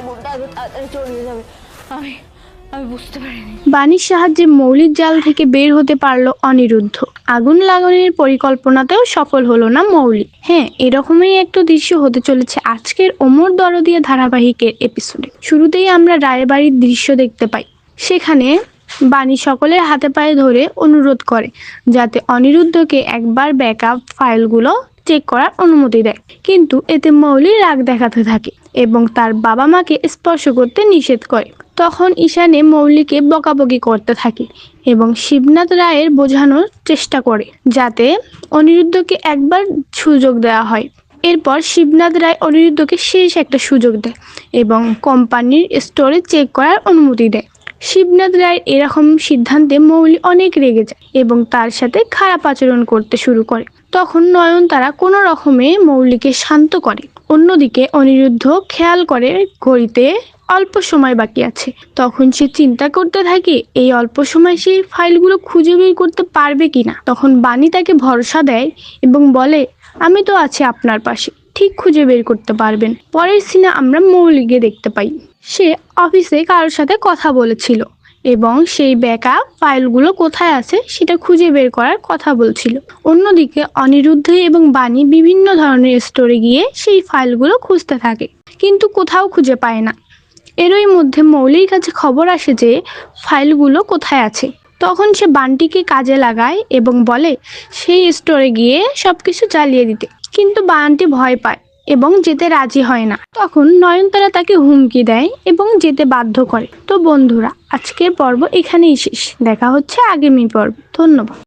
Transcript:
আগুনটা আগে তাড়াতাড়ি চলে যাবে। আমি আমি বুঝতে পারিনি। বাণীর সাহায্যে মৌলির জাল থেকে বের হতে পারলো অনিরুদ্ধ। আগুন লাগানোর পরিকল্পনাতেও সফল হলো না মৌলি। হ্যাঁ, এরকমই একটা দৃশ্য হতে চলেছে আজকের ওমর দরদিয়া ধারাবাহিকের এপিসোডে। শুরুতেই আমরা রায়ের বাড়ির দৃশ্য দেখতে পাই। সেখানে বাণী সকলের হাতে পায়ে ধরে অনুরোধ করে যাতে অনিরুদ্ধকে একবার ব্যাকআপ ফাইলগুলো চেক করার অনুমতি দেয়, কিন্তু এতে মৌলি রাগ দেখাতে থাকে এবং তার বাবা মাকে স্পর্শ করতে নিষেধ করে। তখন ঈশানে মৌলিকে বকাবকি করতে থাকে এবং শিবনাথ রায়ের বোঝানোর চেষ্টা করে যাতে অনিরুদ্ধকে একবার সুযোগ দেওয়া হয়। এরপর শিবনাথ রায় অনিরুদ্ধকে শেষ একটা সুযোগ দেয় এবং কোম্পানির স্টোরে চেক করার অনুমতি দেয়। শিবনাথ রায়ের এরকম সিদ্ধান্তে মৌলি অনেক রেগে যায় এবং তার সাথে খারাপ আচরণ করতে শুরু করে। তখন নয়নতারা কোনো রকমে মৌলিকে শান্ত করে। অন্যদিকে অনিরুদ্ধ খেয়াল করে ঘড়িতে অল্প সময় বাকি আছে। তখন সে চিন্তা করতে থাকে এই অল্প সময় সে ফাইলগুলো খুঁজে বের করতে পারবে কিনা। তখন বাণী তাকে ভরসা দেয় এবং বলে, আমি তো আছি আপনার পাশে, ঠিক খুঁজে বের করতে পারবেন। পরের সিনে আমরা মৌলিকে দেখতে পাই সে অফিসে কারোর সাথে কথা বলেছিল এবং সেই ব্যাকআপ ফাইলগুলো কোথায় আছে সেটা খুঁজে বের করার কথা বলছিল। অন্যদিকে অনিরুদ্ধ এবং বাণী বিভিন্ন ধরনের স্টোরে গিয়ে সেই ফাইলগুলো খুঁজতে থাকে, কিন্তু কোথাও খুঁজে পায় না। এরই মধ্যে মৌলির কাছে খবর আসে যে ফাইলগুলো কোথায় আছে। তখন সে বান্টিকে কাজে লাগায় এবং বলে সেই স্টোরে গিয়ে সবকিছু জ্বালিয়ে দিতে, কিন্তু বান্টি ভয় পায় এবং যেতে রাজি হয় না। তখন নয়নতারা তাকে হুমকি দেয় এবং যেতে বাধ্য করে। তো বন্ধুরা, আজকের পর্ব এখানেই শেষ। দেখা হচ্ছে আগামী পর্ব। ধন্যবাদ।